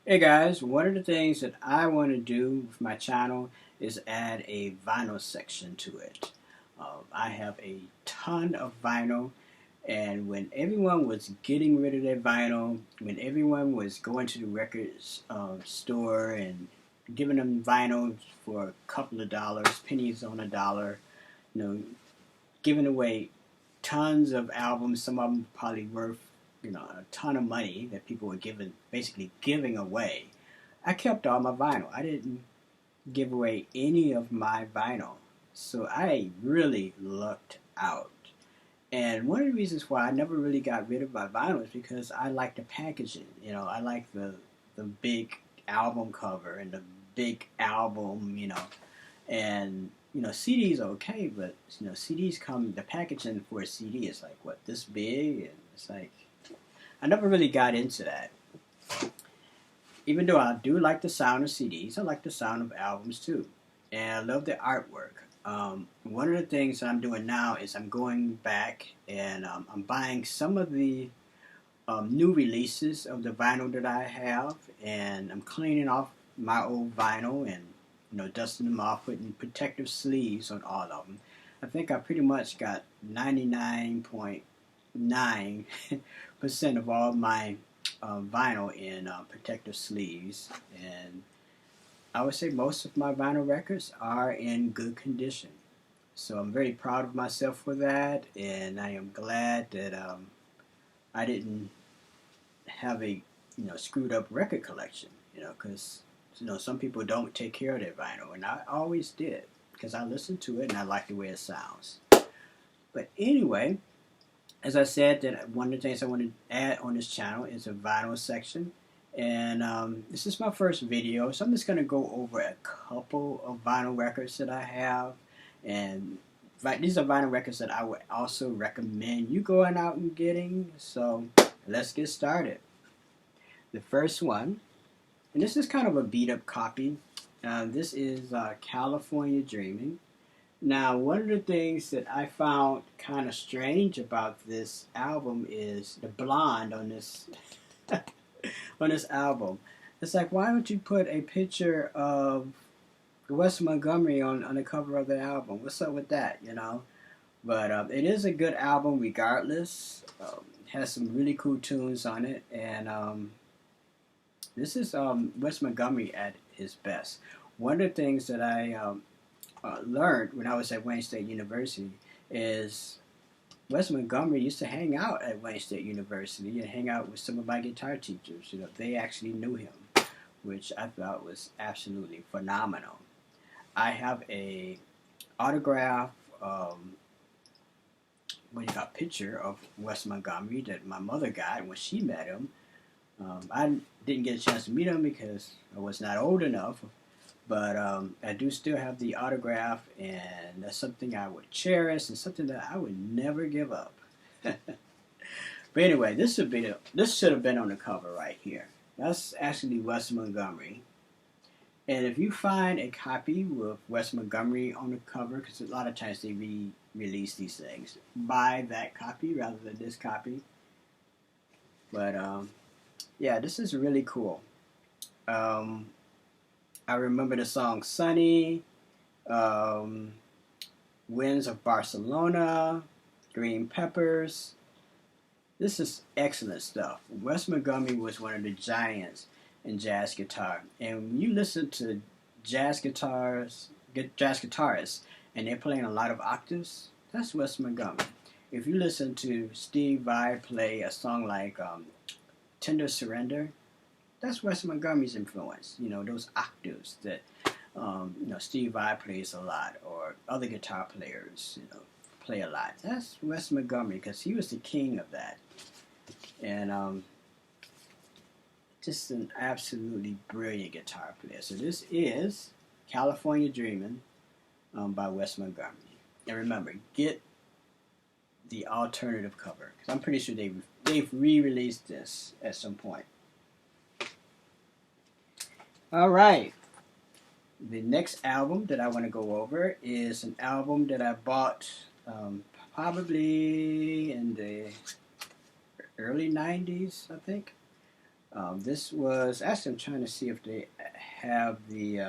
Hey guys, one of the things that I want to do with my channel is add a vinyl section to it. I have a ton of vinyl, and when everyone was getting rid of their vinyl, when everyone was going to the records store and giving them vinyl for a couple of dollars, pennies on a dollar, you know, giving away tons of albums, some of them probably worth a ton of money that people were basically giving away. I kept all my vinyl. I didn't give away any of my vinyl. So I really lucked out. And one of the reasons why I never really got rid of my vinyl is because I like the packaging. I like the big album cover and the big album, and CDs are okay, but CDs come, the packaging for a CD is like what, this big, and it's like I never really got into that. Even though I do like the sound of CDs, I like the sound of albums too. And I love the artwork. One of the things that I'm doing now is I'm going back and I'm buying some of the new releases of the vinyl that I have, and I'm cleaning off my old vinyl and dusting them off, putting protective sleeves on all of them. I think I pretty much got 99.9% of all my vinyl in protective sleeves, and I would say most of my vinyl records are in good condition. So I'm very proud of myself for that, and I am glad that I didn't have a screwed up record collection. Because some people don't take care of their vinyl, and I always did because I listened to it and I like the way it sounds. But anyway, as I said, that one of the things I want to add on this channel is a vinyl section. And this is my first video, so I'm just going to go over a couple of vinyl records that I have. And these are vinyl records that I would also recommend you going out and getting. So let's get started. The first one, and this is kind of a beat up copy. This is California Dreaming. Now, one of the things that I found kind of strange about this album is the blonde on this on this album. It's like, why don't you put a picture of Wes Montgomery on the cover of the album? What's up with that, But it is a good album regardless. Has some really cool tunes on it, and this is Wes Montgomery at his best. One of the things that I learned when I was at Wayne State University is Wes Montgomery used to hang out at Wayne State University and hang out with some of my guitar teachers. They actually knew him, which I thought was absolutely phenomenal. I have a autograph, picture of Wes Montgomery that my mother got when she met him. I didn't get a chance to meet him because I was not old enough, but I do still have the autograph, and that's something I would cherish and something that I would never give up. But anyway, this should have been on the cover right here. That's actually Wes Montgomery. And if you find a copy with Wes Montgomery on the cover, because a lot of times they release these things, buy that copy rather than this copy. But yeah, this is really cool. I remember the song Sunny, Winds of Barcelona, Green Peppers. This is excellent stuff. Wes Montgomery was one of the giants in jazz guitar. And when you listen to jazz guitarists, and they're playing a lot of octaves, that's Wes Montgomery. If you listen to Steve Vai play a song like Tender Surrender, that's Wes Montgomery's influence. Those octaves that Steve Vai plays a lot, or other guitar players play a lot. That's Wes Montgomery, because he was the king of that. And just an absolutely brilliant guitar player. So this is California Dreaming by Wes Montgomery. And remember, get the alternative cover, because I'm pretty sure they've re-released this at some point. All right. The next album that I want to go over is an album that I bought probably in the early 90s, I think. This was, actually I'm trying to see if they have the,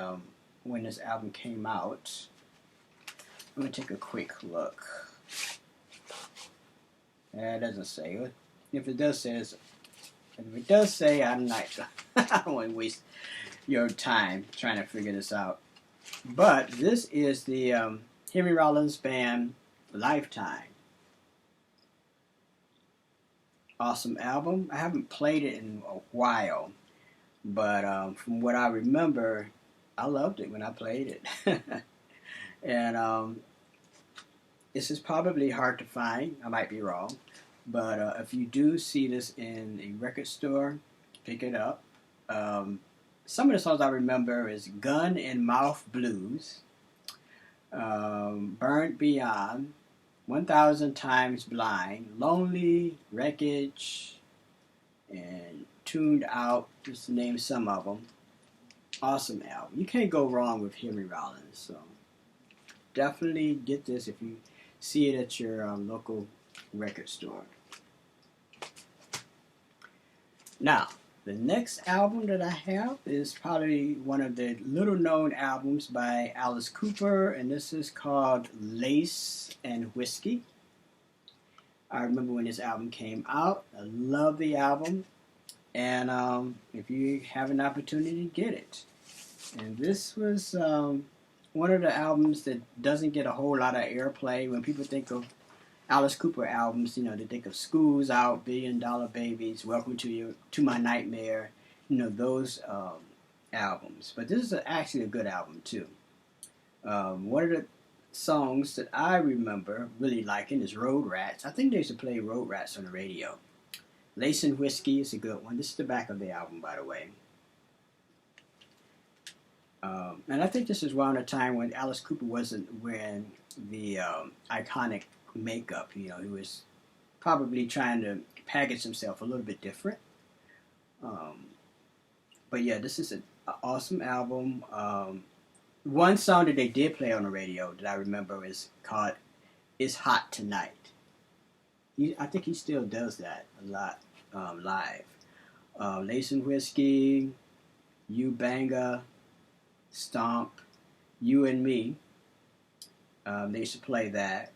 when this album came out. I'm going to take a quick look. It doesn't say. If it does say, I'm not, I don't want to waste your time trying to figure this out. But this is the Henry Rollins Band Lifetime. Awesome album. I haven't played it in a while, but from what I remember, I loved it when I played it. And this is probably hard to find. I might be wrong. But if you do see this in a record store, pick it up. Some of the songs I remember is Gun and Mouth Blues, Burnt Beyond, 1,000 Times Blind, Lonely, Wreckage, and Tuned Out, just to name some of them. Awesome album. You can't go wrong with Henry Rollins. So definitely get this if you see it at your local record store. Now, the next album that I have is probably one of the little known albums by Alice Cooper, and this is called Lace and Whiskey. I remember when this album came out. I love the album, and if you have an opportunity, get it. And this was one of the albums that doesn't get a whole lot of airplay. When people think of Alice Cooper albums, they think of School's Out, Billion Dollar Babies, Welcome to My Nightmare, those albums. But this is actually a good album too. One of the songs that I remember really liking is Road Rats. I think they used to play Road Rats on the radio. Lace and Whiskey is a good one. This is the back of the album, by the way. And I think this is around a time when Alice Cooper wasn't wearing the iconic makeup. He was probably trying to package himself a little bit different. But yeah, this is an awesome album. One song that they did play on the radio that I remember is called It's Hot Tonight. I think he still does that a lot live. Lace and Whiskey, You Banga, Stomp, You and Me. They used to play that.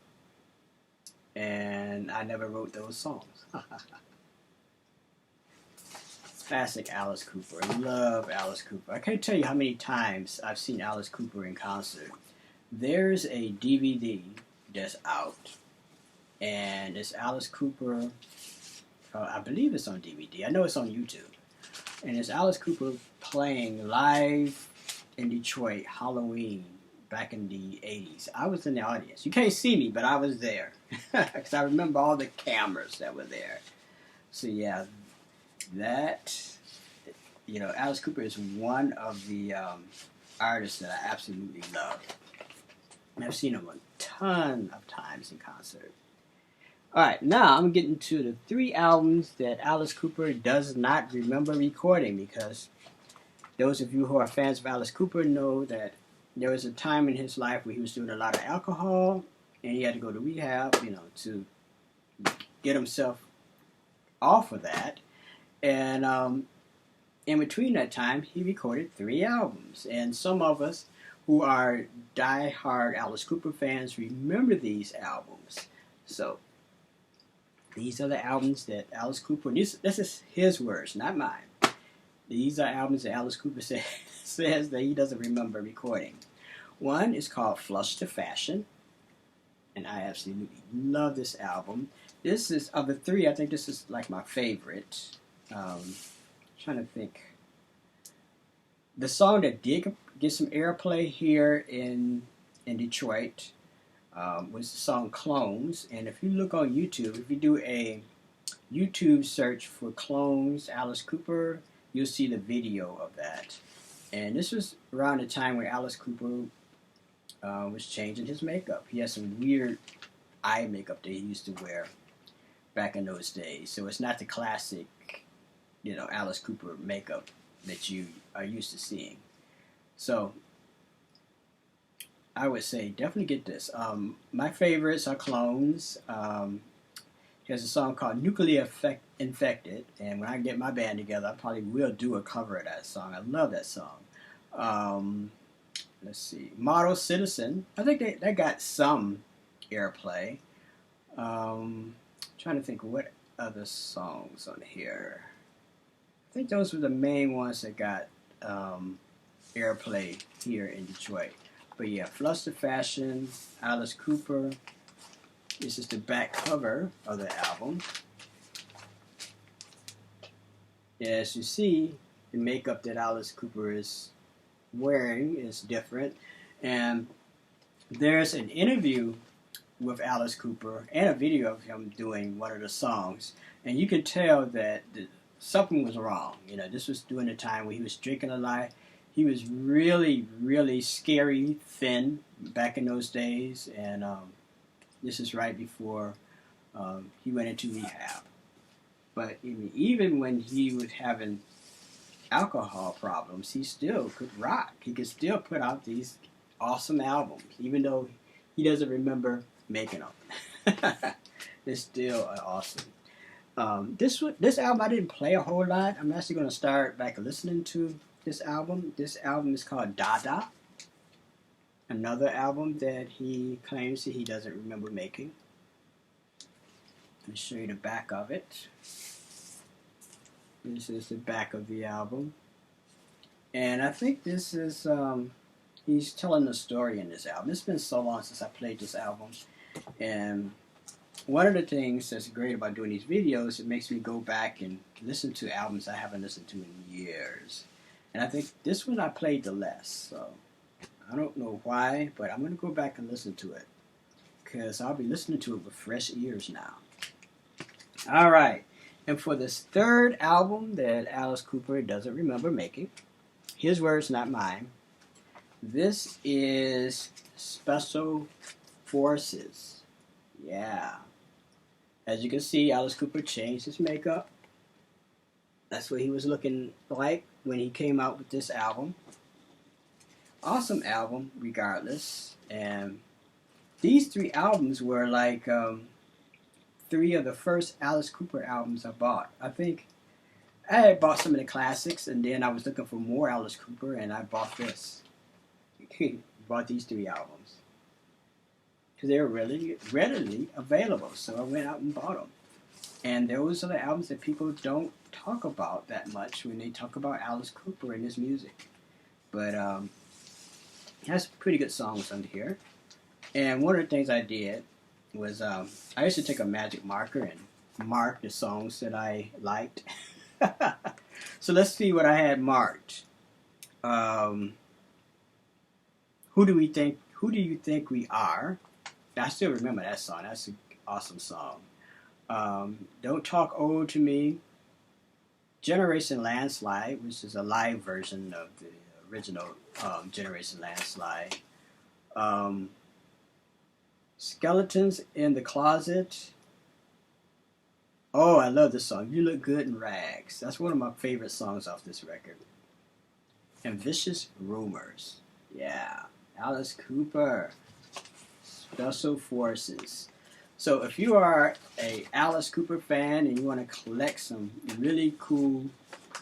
And I never wrote those songs. Classic Alice Cooper. I love Alice Cooper. I can't tell you how many times I've seen Alice Cooper in concert. There's a DVD that's out, and it's Alice Cooper. I believe it's on DVD. I know it's on YouTube. And it's Alice Cooper playing live in Detroit, Halloween, back in the 80s. I was in the audience. You can't see me, but I was there. Because I remember all the cameras that were there. So yeah, that, Alice Cooper is one of the artists that I absolutely love. I've seen him a ton of times in concert. Alright, now I'm getting to the 3 albums that Alice Cooper does not remember recording, because those of you who are fans of Alice Cooper know that there was a time in his life where he was doing a lot of alcohol, and he had to go to rehab, to get himself off of that. And in between that time, he recorded 3 albums. And some of us who are die-hard Alice Cooper fans remember these albums. So these are the albums that Alice Cooper, this is his words, not mine. These are albums that Alice Cooper says that he doesn't remember recording. One is called Flush to Fashion, and I absolutely love this album. This is, of the 3, I think this is like my favorite. Trying to think. The song that did get some airplay here in Detroit was the song Clones. And if you look on YouTube, if you do a YouTube search for Clones Alice Cooper, you'll see the video of that. And this was around the time when Alice Cooper was changing his makeup. He had some weird eye makeup that he used to wear back in those days. So it's not the classic, Alice Cooper makeup that you are used to seeing. So I would say definitely get this. My favorites are Clones. He has a song called Nuclear Infected, and when I get my band together, I probably will do a cover of that song. I love that song. Let's see, Model Citizen. I think that got some airplay. Trying to think what other songs on here. I think those were the main ones that got airplay here in Detroit. But yeah, Fluster Fashion, Alice Cooper. This is the back cover of the album. As you see, the makeup that Alice Cooper is wearing is different. And there's an interview with Alice Cooper and a video of him doing one of the songs. And you can tell that something was wrong. You know, this was during the time when he was drinking a lot. He was really, really scary thin back in those days. And this is right before he went into rehab. But even when he was having alcohol problems, he still could rock. He could still put out these awesome albums, even though he doesn't remember making them. It's still awesome. This album I didn't play a whole lot. I'm actually going to start back listening to this album. This album is called Dada. Another album that he claims that he doesn't remember making. Let me show you the back of it. This is the back of the album. And I think this is, he's telling a story in this album. It's been so long since I played this album. And one of the things that's great about doing these videos, it makes me go back and listen to albums I haven't listened to in years. And I think this one I played the less. So I don't know why, but I'm going to go back and listen to it. Because I'll be listening to it with fresh ears now. All right. And for this third album that Alice Cooper doesn't remember making, his words, not mine, this is Special Forces. Yeah. As you can see, Alice Cooper changed his makeup. That's what he was looking like when he came out with this album. Awesome album, regardless. And these three albums were like three of the first Alice Cooper albums I bought. I think I had bought some of the classics, and then I was looking for more Alice Cooper, and I bought this. Bought these three albums. Because they were really readily available, so I went out and bought them. And those are the albums that people don't talk about that much when they talk about Alice Cooper and his music. But he has pretty good songs under here. And one of the things I did was I used to take a magic marker and mark the songs that I liked. So let's see what I had marked. Who do you think we are? I still remember that song. That's an awesome song. Don't Talk Old to Me. Generation Landslide, which is a live version of the original Generation Landslide. Skeletons in the Closet. Oh, I love this song. You Look Good in Rags. That's one of my favorite songs off this record. And Vicious Rumors. Yeah. Alice Cooper. Special Forces. So if you are a Alice Cooper fan and you want to collect some really cool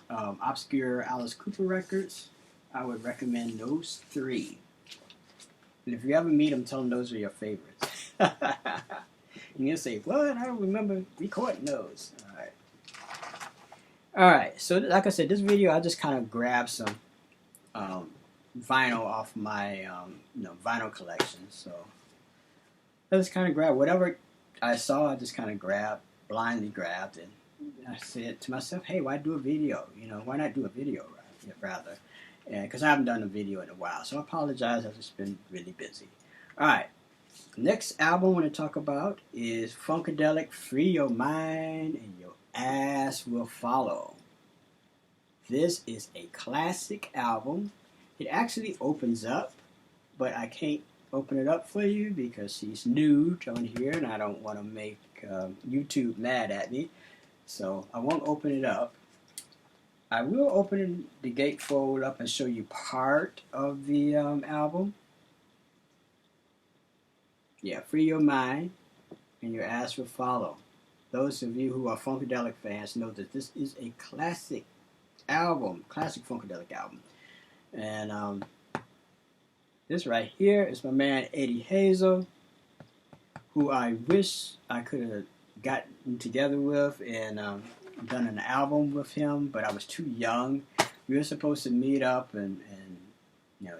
obscure Alice Cooper records, I would recommend those three. And if you ever meet them, tell them those are your favorites. And you'll say, what? I don't remember recording those. Alright, so like I said, this video I just kind of grabbed some vinyl off my vinyl collection. So I just kind of grabbed whatever I saw, I just kind of blindly grabbed, and I said to myself, hey, why do a video? Why not do a video rather? Because I haven't done a video in a while, so I apologize. I've just been really busy. All right, next album I want to talk about is Funkadelic, Free Your Mind and Your Ass Will Follow. This is a classic album. It actually opens up, but I can't open it up for you because she's nude on here and I don't want to make YouTube mad at me, so I won't open it up. I will open the gatefold up and show you part of the album. Yeah, Free Your Mind and Your Ass Will Follow. those of you who are Funkadelic fans know that this is a classic album, classic Funkadelic album. And this right here is my man Eddie Hazel, who I wish I could have gotten together with and done an album with him, but I was too young. We were supposed to meet up and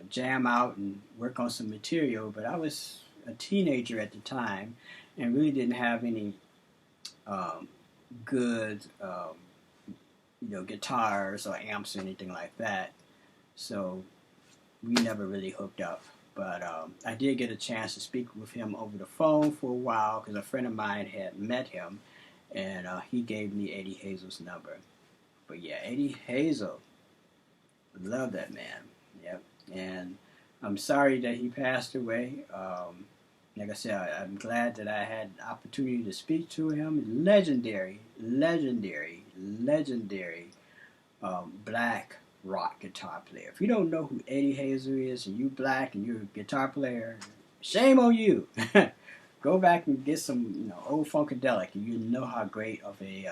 jam out and work on some material, but I was a teenager at the time and really didn't have any good guitars or amps or anything like that, so we never really hooked up. But I did get a chance to speak with him over the phone for a while because a friend of mine had met him, and he gave me Eddie Hazel's number. But yeah, Eddie Hazel, love that man. Yep. And I'm sorry that he passed away. Like I said, I'm glad that I had the opportunity to speak to him. Legendary black rock guitar player. If you don't know who Eddie Hazel is and you black and you're a guitar player, shame on you. Go back and get some old Funkadelic and you know how great of a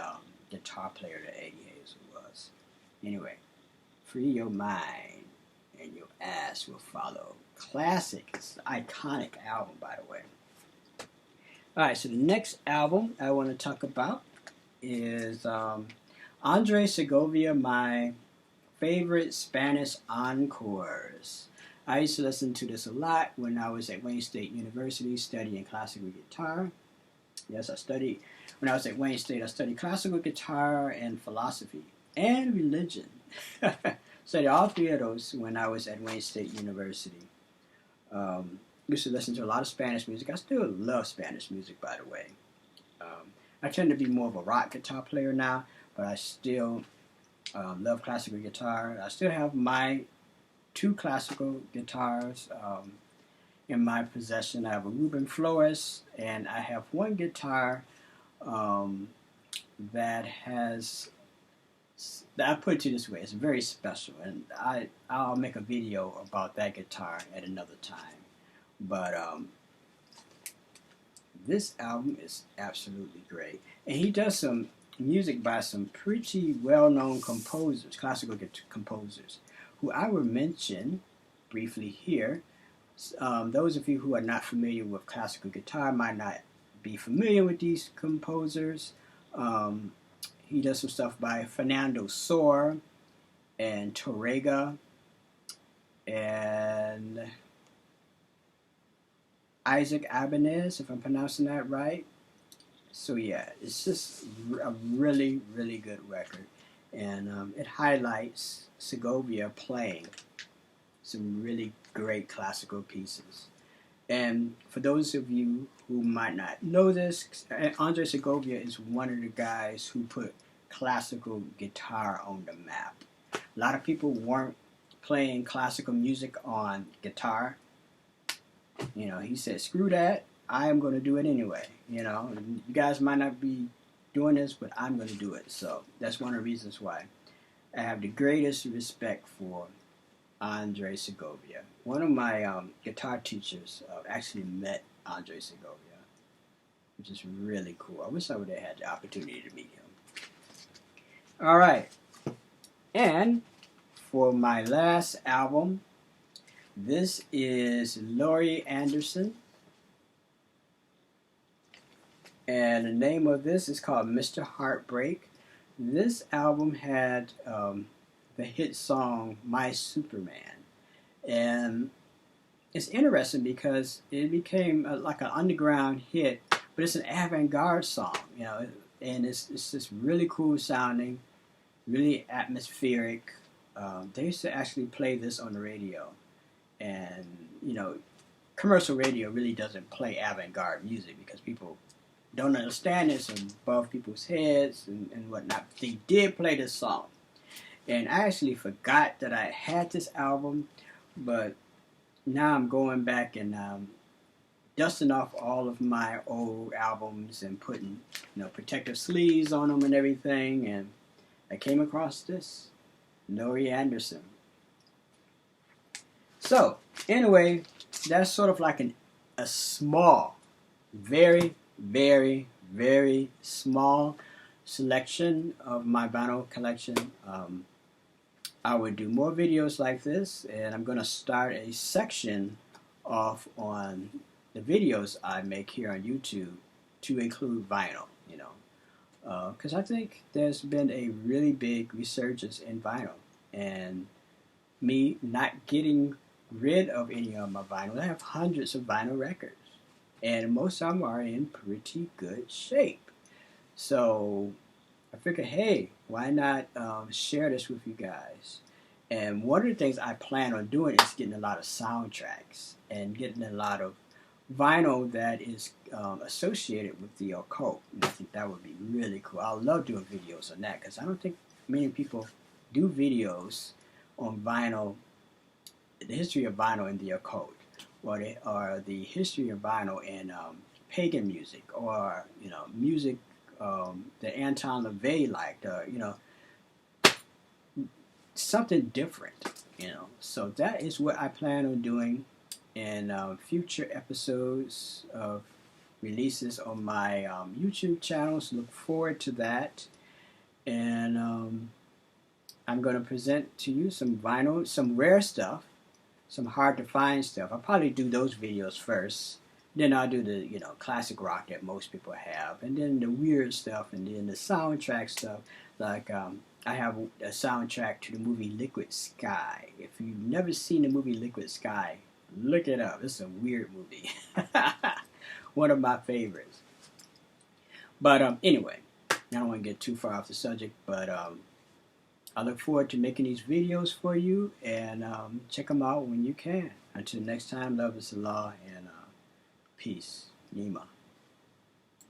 guitar player that Eddie Hazel was. Anyway, free your mind and your ass will follow. Classic. It's an iconic album, by the way. Alright, so the next album I want to talk about is Andre Segovia, my favorite Spanish encores. I used to listen to this a lot when I was at Wayne State University studying classical guitar. Yes, when I was at Wayne State, I studied classical guitar and philosophy and religion. Studied all three of those when I was at Wayne State University. Used to listen to a lot of Spanish music. I still love Spanish music, by the way. I tend to be more of a rock guitar player now, but I still love classical guitar. I still have my 2 classical guitars in my possession. I have a Ruben Flores, and I have one guitar that I put it to this way, it's very special, and I'll make a video about that guitar at another time. But this album is absolutely great, and he does some music by some pretty well-known composers, classical composers, who I will mention briefly here. Those of you who are not familiar with classical guitar might not be familiar with these composers. He does some stuff by Fernando Sor and Torrega and Isaac Ibanez, if I'm pronouncing that right. So yeah, it's just a really, really good record. And it highlights Segovia playing some really great classical pieces. And for those of you who might not know this, Andre Segovia is one of the guys who put classical guitar on the map. A lot of people weren't playing classical music on guitar. He said, screw that, I am going to do it anyway. You guys might not be doing this, but I'm going to do it. So that's one of the reasons why I have the greatest respect for Andre Segovia. One of my guitar teachers actually met Andre Segovia, which is really cool. I wish I would have had the opportunity to meet him. All right. And for my last album, this is Laurie Anderson. And the name of this is called Mr. Heartbreak. This album had the hit song My Superman. And it's interesting because it became like an underground hit, but it's an avant-garde song, and it's just really cool sounding, really atmospheric. They used to actually play this on the radio, and commercial radio really doesn't play avant-garde music because people don't understand it's above people's heads and whatnot. They did play this song, and I actually forgot that I had this album, but now I'm going back and dusting off all of my old albums and putting protective sleeves on them and everything, and I came across this, Laurie Anderson. So anyway, that's sort of like a small, very, very, very small selection of my vinyl collection. I would do more videos like this, and I'm going to start a section off on the videos I make here on YouTube to include vinyl, you know, because I think there's been a really big resurgence in vinyl, and me not getting rid of any of my vinyl. I have hundreds of vinyl records, and most of them are in pretty good shape. So I figured, hey, why not share this with you guys? And one of the things I plan on doing is getting a lot of soundtracks and getting a lot of vinyl that is associated with the occult. And I think that would be really cool. I love doing videos on that because I don't think many people do videos on vinyl, the history of vinyl in the occult, or the history of vinyl in pagan music, or music that Anton LaVey liked, something different, So that is what I plan on doing in future episodes of releases on my YouTube channels. Look forward to that, and I'm going to present to you some vinyl, some rare stuff, some hard to find stuff. I'll probably do those videos first. Then I'll do the classic rock that most people have, and then the weird stuff, and then the soundtrack stuff. Like I have a soundtrack to the movie Liquid Sky. If you've never seen the movie Liquid Sky, look it up. It's a weird movie. One of my favorites. But anyway, I don't want to get too far off the subject, but I look forward to making these videos for you, and check them out when you can. Until next time, love is the law, and peace. Nima.